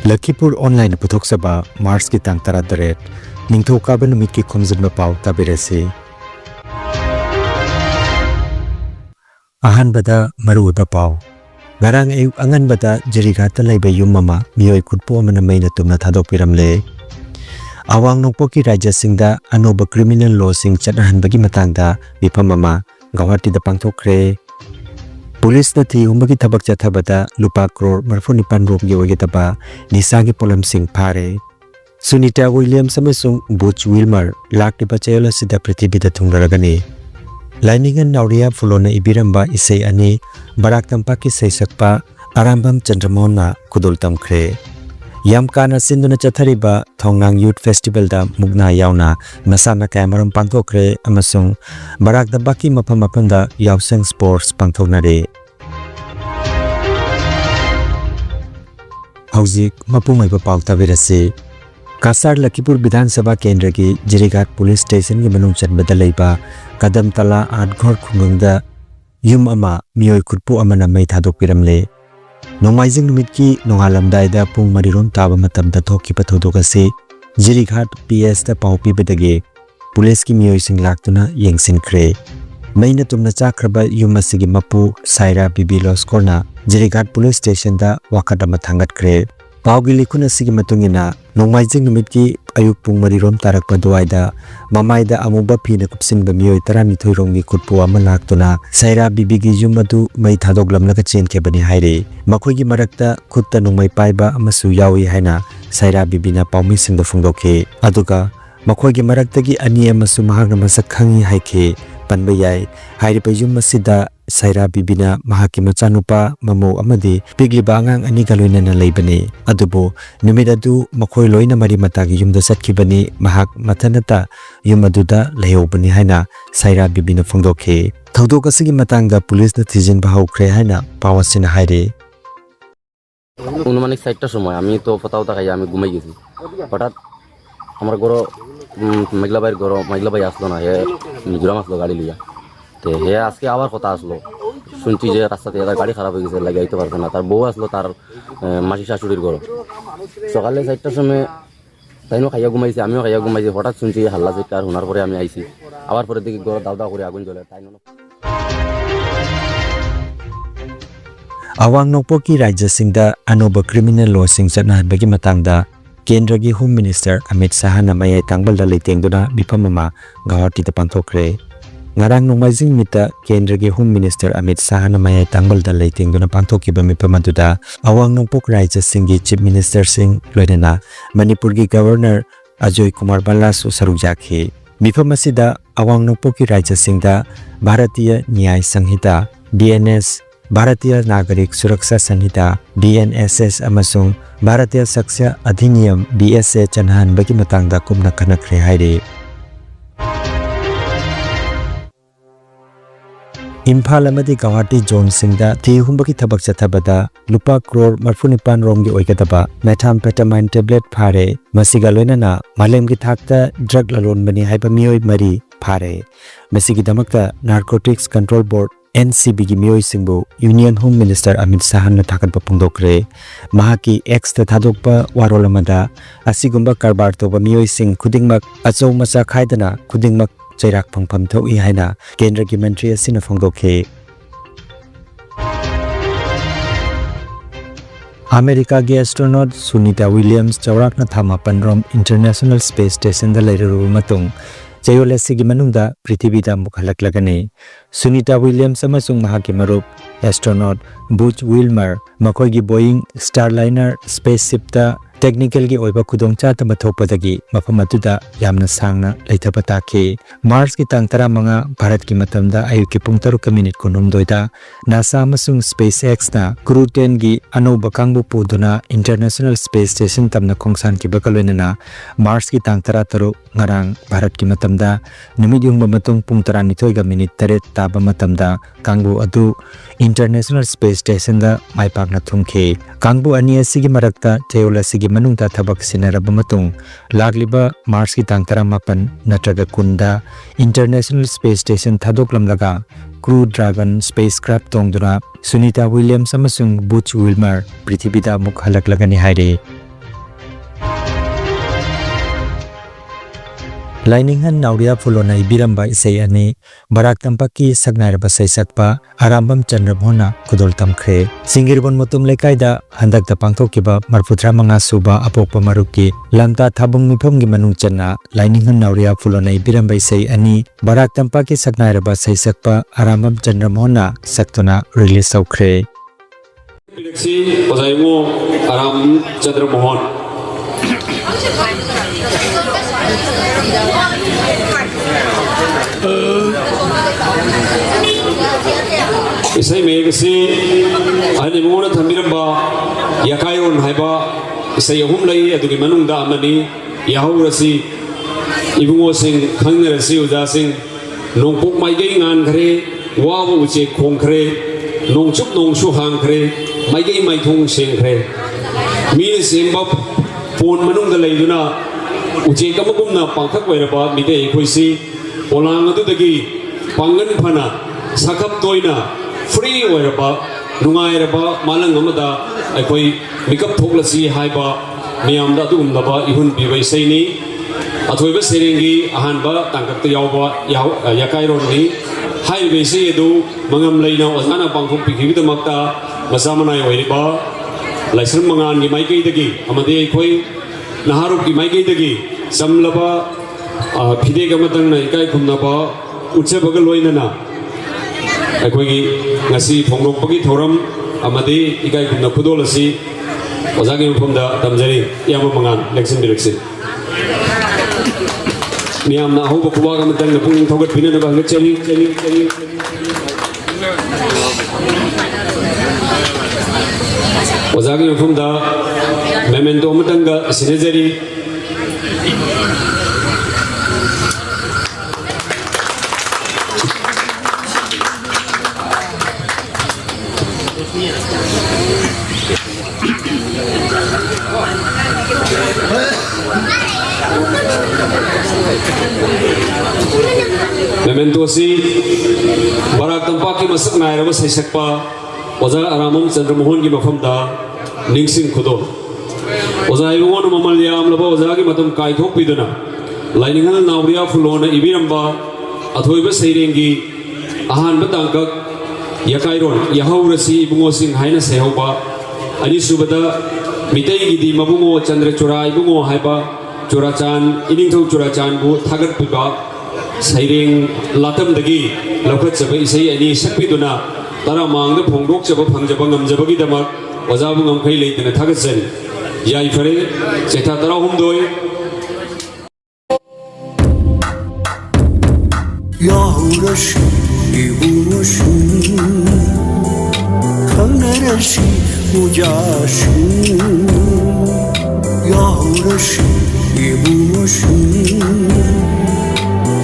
Lakhipuronline puthok-saba Mars ki tang tara daret ningtho kaban numit ki Khomjinba Pao tabirasi. Ahan bada maruba Pao. Garang ayuk angan bada jirigata laiba yum mama miyoi kutpo amana maina tumna thadok piramle. Awang nongpo ki raja singda anoba criminal law sing chanahan bagi matangda bipam mama Guwahati da pangthokre. Police na thi humbagi thabak chathabada lupa crore marfuni panrok gi ogetaba nisagi polam sing phare. Sunita Williams amasung Butch Wilmer laktiba chayola sida prithibida thungragani. Lainingan Nauria Fulona ibiramba isai ani Barak Tampak ki saisakpa Arambam Chandramona kudul tamkre. Yam kana sinduna chathariba Thongnang Youth Festival da mugna yauna masana kamaram pangthokre amasung Barak Tampak ki mapamapanda Yauseng Sports pangthoknare. Hauzik mapumaiba Pao tabirasi. Cachar Lakhipur Bidhan Sabha Kendra ki Jirigat Police Station ki manung chatbada leiba Kadam Tala Adghor Khungungda yum ama miyoi kutpo amana mai thadok piramle. Nongmaijing numit ki nongalamdaida pung mariron taba matamda thokiba thodok ase Jirigat PS da pau pibadage police ki miyoi sing laktuna yengsinkhre. Maina tumna chakraba yum asigi mapu Saira Bibi Loskorna Jirigat Police Station da wakadama thangatkre. Paugi likuna sigi matungina nongmaijing numit ki ayuk pung marirom tarakpa duwaida mamaida amuba phina kupsinba miyoi taranithoi rongni kutpo ama laktuna Saira Bibi gi yum adu mai thadoklamlaga chenkebani haire. Makhoi gi marakta khutta nongmai paiba amasu yawi haina Saira Bibi na paumi singda phungdokhe. Aduga makhoi gi marakta gi ani amasu mahakna masak khangi haike panba yai hairiba yum asida Saira Bibi na mahaki machanupa mamo amadi pigliba angang ani galoina leibani. Adubo numit adu makhoi loina mari matagi yumda satkibani mahak mathanata yum aduda lehobani haina Saira Bibi na phongdokhe. Thodok asigi matangda police na thijinba haukhre haina pawasina haire. অনুমানিক 4টার সময় আমি তো পতাও তাকাই আমি ঘুমাই গেছি হঠাৎ আমার ঘর মেঘলা ভাই আসলো না হে মিজোরাম আসলো গাড়ি লিয়া তো হে আজকে আবার কথা আসলো শুনছি যে রাস্তাতে তার গাড়ি খারাপ হয়ে গেছে লাগে আইতে পারছে না তার বউ আসলো তার মাসি শাশুড়ির ঘর সকালে 4টার সময় তাইও খাইয়া ঘুমাইছে আমিও খাইয়া ঘুমাইছি হঠাৎ শুনছি হাল্লা চিৎকার শোনার পরে আমি আইছি আবার পরে দেখি ঘর দাউ দাউ করে আগুন জ্বলে তাই Awang nongpo ki raja singda anoba criminal law sing chatna bagi matangda Kendra gi Home Minister Amit Shah na mayai tangbal da leitengduna bipamama Guwahati da pangthokre. Ngarang nongmaijing mita Kendra gi Home Minister Amit Shah na mayai tangbal da leitengduna pangthokiba mipamaduda awang nongpo raja singi Chief Minister sing loinana Manipur gi Governor Ajoy Kumar Ballasu sarukjakhe. Mipamasida awang nongpo ki raja singda Bharatiya Nyay Sanghita BNS Bharatiya Nagarik Suraksha Sanhita BNSS amasung Bharatiya Saksya Adhiniyam BSA chanhan bagi matangda kumna kanakre haire. Imphal amadi Guwahati zone singda thi humbagi thabak chathabada lupa crore marfunipan romgi oigadaba methamphetamine tablet phare masiga loinana malemgi thakta drug lalon bani haiba miyoi mari phare. Masigi damakta Narcotics Control Board NCB gi miyoi singbu Union Home Minister Amit Shah na thakatba pungdokre. Mahaki ex ta thadokpa warolamada asigumba karbar toba miyoi sing khudingmak achou macha khaidana khudingmak chairak phangpham thoi haina Kendra gi Mantri asina phongdokhe. America gi astronaut Sunita Williams chawrakna thama panrom International Space Station da leiru matung Chayole sigi manungda prithibida mukhalaklagani. Sunita Williams amasung mahaki marup astronaut Butch Wilmer makhoi gi Boeing Starliner spaceship ta technical gi oiba khudongcha ta mathopadagi mafam atuda yamna sangna leithaba takhe. Mars ki tang 15 Bharat ki matamda ayuki pung 3 minute kunum doida NASA amasung SpaceX na Crew 10 gi anoba kangbu puduna International Space Station tamna khongsan ki bakaloinana Mars ki tang 13 ngarang Bharat ki matamda numit yungba matung pung 12 minute 3 taba matamda kangbu adu International Space Station da maipakna thumkhe. Kangbu ani asigi marakta Chayola sigi manungta thabak sinaraba matung lagliba Mars ki tang 18 natraga kunda International Space Station thadoklamlaga Crew Dragon spacecraft tongduna Sunita Williams amasung Butch Wilmer prithibida mukh halaklagani haire. Lainingan Nauria Fulona Ibiramba Isay Ani Barak Tampaki Sagnairaba Saysakpa Arambam Chandramona Kudol Tamkre Singirbon Mutum Lekaida Handak the Pangtokiba Marputra Manga Suba Apopa Maruki Lamta Tabung Mipomgi Manungchana Lainingan Nauria Fulona Ibiramba Isay Ani Barak Tampaki Sagnairaba Saysakpa Arambam Chandramona Saktuna release Saukre Aram Chandramohan Isai megasi ani mona thamiramba yakayon haiba isai ahum lai adugi manungda amani yahurasi ibungo sing khangrasi uja sing nongpuk maigei ngan khare wabu uche khong khare nongchup nongshu hang khare maigei maithong seng khare mi semba phone manungda leiduna uche kamagumna pangkhak wairaba mide khoisi olang adudagi pangan phana sakap toina free wairaba nungairaba malang amada aikoi makeup thoklasi haiba miyamda adugumdaba ihun bibai saini athoiba serengi ahanba tangkakta yawba yakaironi haibe se edu mangam leina ozana pangkhok pikhibidamakta masamanai oiriba laisram mangan gi maikei dagi amade aikoi naharup gi maikei dagi samlaba phide gamatang na ikai khumnaba utsebaga loinana aikoi ngasi phongrokpagi thoram amade ikai khumna khudolasi ozagi mphomda tamjari yama mangan election direction miyamna hoba kuwa gamatang na pung thogat pinana ba chali ozagi mphomda memento matanga sinejari memento si Barak Tampak ki masak nairaba saisakpa oza aramam Chandramohan ki mafamda ningsing khudo oza ibungon mamalyam laba oza ki matam kaithok piduna lainingal Nauria Fulona Ibiramba athoiba seirengi ahan batangkak yakairon yahaurasi ibungo sing haina sehoba ani subada mitei gidi mabungo Chandrachura ibungo haiba Churachan iningthau Churachan bu thagat piba saireng latam dagi lokhat sabai isai ani sakpiduna tara mangda phongdok chaba phangjaba ngamjabagi damak ojabu ngamkhai leitena thagatsen yai fare chetha tara humdoi Yahurashi ibushi khanarashi ujashi Yahurashi ibushi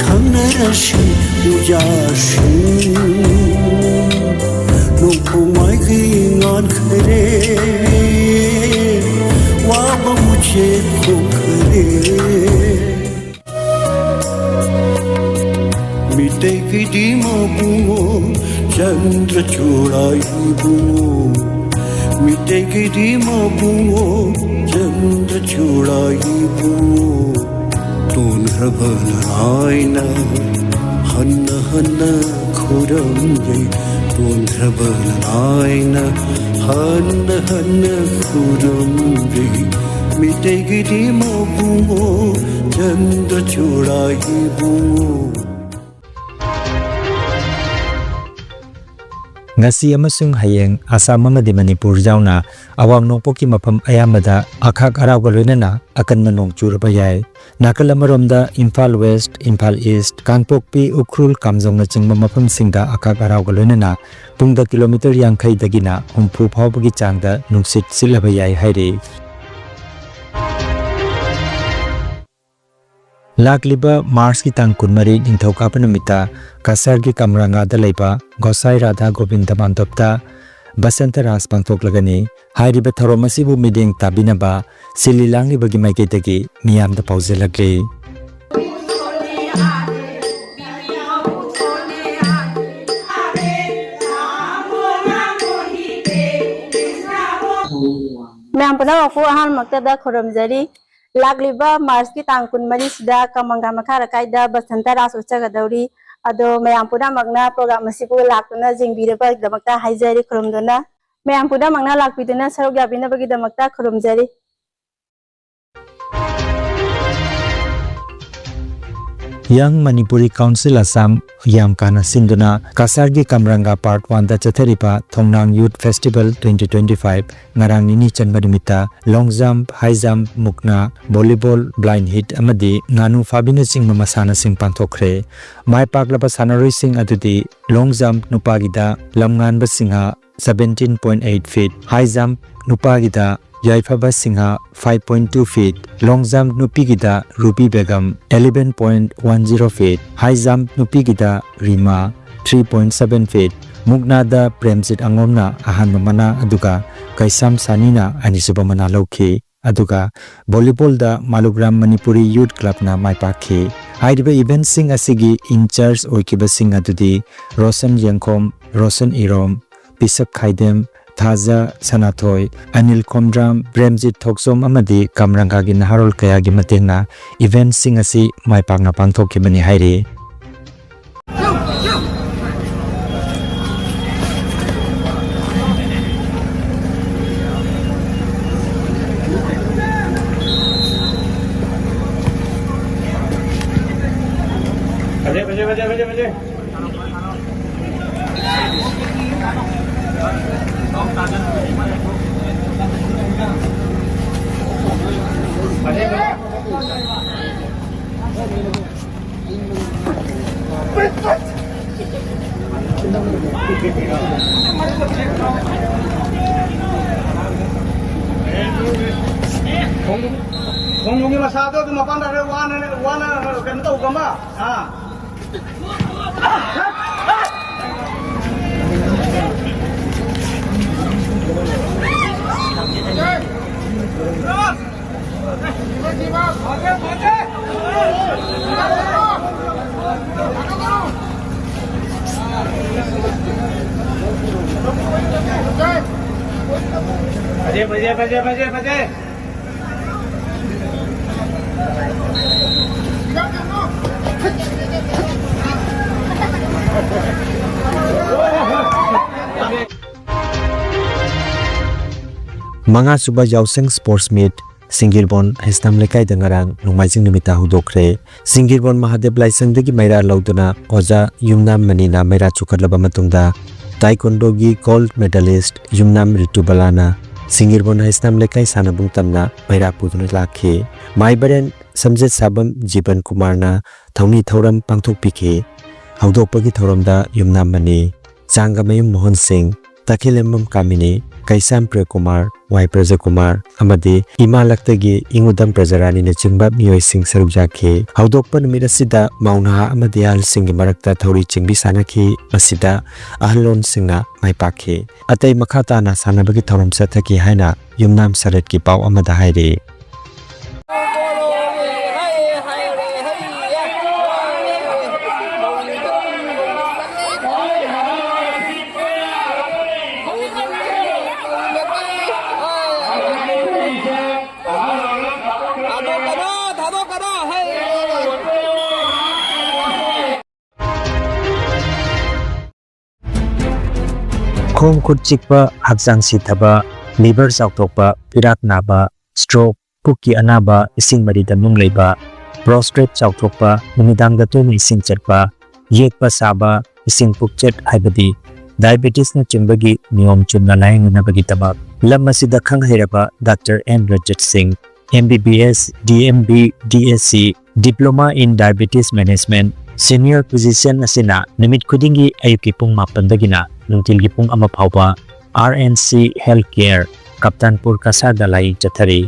khanarashi ujashi nopumai kingan khare waba muche khokare mitei ki bungo Chandrachura bungo mitei ki bungo Chandrachura bungo tun hrabalana hanna hanna khuram jai tun hrabalana hanna hanna khuram jai mitei ki bungo Chandrachura bungo Ngasi amasung hayeng Assam amadi Manipur jauna awang nongpoki mapam ayamada akhak arauga loinana akan manong churaba yai nakal amaromda Imphal West, Imphal East, Kangpokpi, Ukhrul, Kamjong na chingba mapam singda akhak arauga loinana pungda kilometer yankhai dagina humpu phawbagi changda nungsit silaba yai hairi Lakliba Mars ki tang kunmari ningthau kapa numita Cachar ki kamranga da leiba Gosai Radha Govinda Mandopta Basanta Ras pangthok lagani hairiba thorom asibu miding tabinaba sililangni bagi maiketagi miyamda pauzelagre Memang pada waktu ahan makta da khoram jari लाग्लिबा मार्च की तांग कुनमरी सिदा कमंगा मखा रकाइदा बसंता रास उच्चगदौरी अदो मयाम पुनमकना programme असिबु लाक्तुना जिंगबिरबगदमक्ता हाइजरी खुरुमदुना मयाम पुनमकना लाक्पिदुना सरुक याबिनबगदमक्ता खुरुमजरी Young Manipuri Council Assam Yam Kana Sinduna Kasargi Kamranga Part 1 da Chatharipa Thongnang Youth Festival 2025 Ngarang Nini Chanbarimita Long Jump, High Jump, Mukna, Volleyball, Blind Hit Amadi Nganu Fabina Sing Mamasana Sing Panthokre Mai Paklapa Sanari Sing Adudi Long Jump Nupagida Lamngan Basingha 17.8 feet High Jump Nupagida Yaifaba Singha 5.2 feet, Long Jump Nupigida Ruby Begum 11.10 feet, High Jump Nupigida Rima 3.7 feet, Mugnada Premjit Angomna Ahan Mamana Aduga Kaisam Sanina Anisubamana Loki Aduga Volleyball da Malugram Manipuri Youth Club na Maipaki Haidiba event sing asigi in charge oikiba sing adudi Rosan Yangkom, Rosan Irom, Pisap Khaidem Thaza Sanathoi, Anil Khomdram, Bremjit Thoksom Amadi, Kamranga gi Naharol Kaya gi Matengna, event sing asi Mai Pangna Pangthokki bani hairi. बजे Khomjinba Pao tu mapang dah wana kan tahu gambar. Bajai. Manga Suba Yauseng Sports Meet Singirbon Hestam Lekai Dangarang Nungmaijing Nimita Hudokre Singirbon Mahadeb Laisang Degi Maira Lauduna Oza Yumnam Manina Maira Chukarlaba Matungda Taekwondo gi gold medalist Yumnam Ritubalana Singirbon Hestam Lekai Sanabung Tamna Maira Puduna Lakhe Maibaren Samjet Sabam Jiban Kumarna Thawni Thoram Pangthok Pike Haudokpagi Thoramda Yumnam Mani Changamayum Mohan Singh Takhilembam Kamini Kaisam Prekumar, Wai Praja Kumar, Amadi, Imalaktagi, Ingudam Prajarani Nachimba, Mioy Singh Sarubjaki, Haudokpan Mirasida, Mauna Amadial Singh Marakta Thori Chingbi Sanaki, Masida, Ahlon Singha, Maipaki, Atay Makata na Sanabagi Thoram Sataki Haina, Yumnam Saretki Pao Amadahairi. Khom khut chikpa hakjang sithaba liver chautokpa pirak naba stroke pukki anaba ising marida nung leiba prostate chautokpa numidang da tuni ising chatpa yekpa saba ising pukchet haibadi diabetes na chimbagi niyom chunna laing na bagi tabak lam masida khang heraba Dr. N. Rajat Singh MBBS DMB DSc Diploma in Diabetes Management Senior Physician asina namit khudingi ayuki pung mapandagina nungtilgi pung ama phawba RNC Healthcare Kaptanpur Kasar Dalai Chathari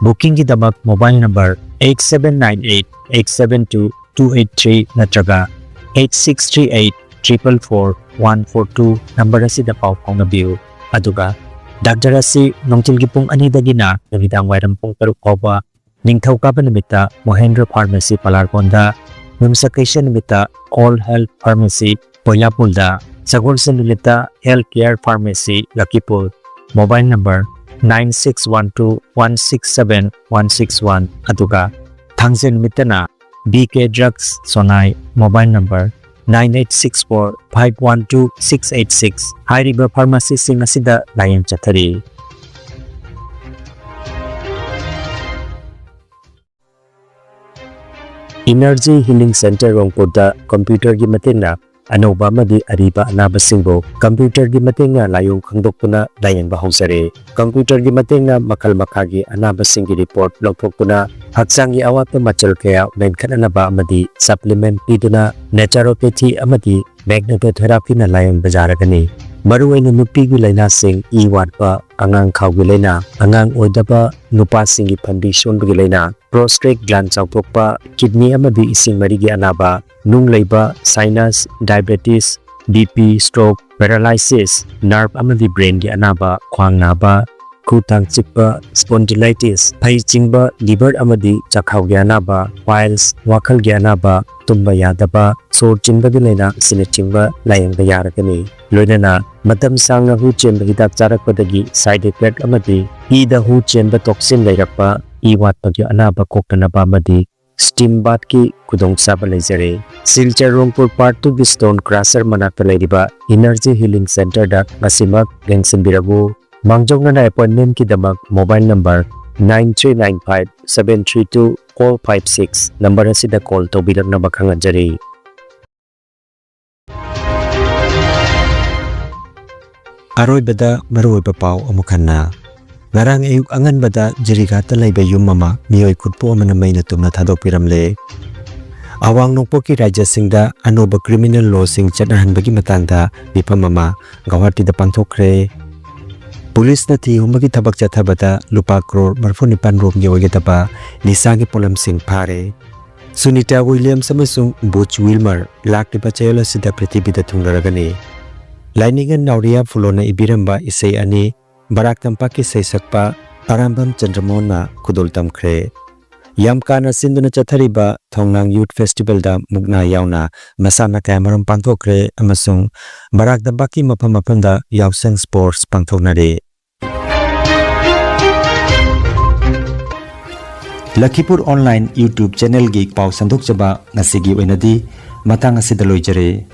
Booking ki damak mobile number 8798-872-283 natraga 8638-444-142 number asida paw phawnabiu aduga Dr. Asi nungtilgi pung anidagina namidang wairam pung taruk phawba ningthawkaba namita Mohendra Pharmacy Palarkonda Mumsakesha Nimita All Health Pharmacy Poilapulda Sagol Sanulita Healthcare Pharmacy Lakhipur Mobile number 9612167161 aduga thangzen mitana BK Drugs Sonai mobile number 9864512686 hairiba pharmacy sing asida layang chathari Energy Healing Center Rongpurda computer gi matenga Anoba madi ariba anaba singbo computer gi matenga layong khangdokpuna layang ba hausare computer gi matenga makal makhagi anaba singi report lokpokpuna haksangi awat machal kaya men khanana amadi supplement piduna naturopathy amadi magnetotherapy na layang bajaragani maruwaina nupi gi laina sing iwatpa angang khawgi laina angang oidaba nupa singi phambi sonbgi laina prostate gland chawthokpa kidney amadi ising marigi anaba nung leiba sinus diabetes BP stroke paralysis nerve amadi brain gi anaba khwang naba khutang chikpa spondylitis phai chingba liver amadi chakhau gi anaba piles wakhal gi anaba tumba yadaba sor chinba gi leina sine chingba layang da yarakani loinana matam sangna hu chemba hidak charakpadagi side effect amadi hi da hu chemba toxin leirakpa iwat pagi anaba koktanaba amadi steam bath ki kudong saba lejare silchar rongpur part 2 gi stone crusher manakta leidiba energy healing center da ngasimak gengsin birabu mangjongna appointment ki damak mobile number 9395732456 number asida call to bilakna bakhanga jari aroibada maroiba pau amukhanna Ngarang ayuk angan bada jirigata lay bayum mama miyoy kutpo amana may natumna thadok piramle. Awang nungpo ki raja singda anoba criminal law sing chanahan bagi matangda bipa mama gawar tida pangthokre. Pulis na ti humagi tabak chatha bada lupa crore marfo nipan rom ngi tapa nisagi polam sing pare. Sunita Williams amasung Butch Wilmer lak nipa chayola sida pritibida thunglaragani. Lainingan nauria fulona ibiramba isay ani Barak Tampak ki sakpa Arambam Chandramona kudul tamkre. Yamkana sinduna chathariba Thongnang Youth Festival da mugna yauna masana kamaram pangthokre amasung Barak Tampak ki mapamapanda yauseng sports pangthoknare. Lakhipuronline YouTube channel gi pau sandok chaba ngasigi oinadi matang asidaloi jare.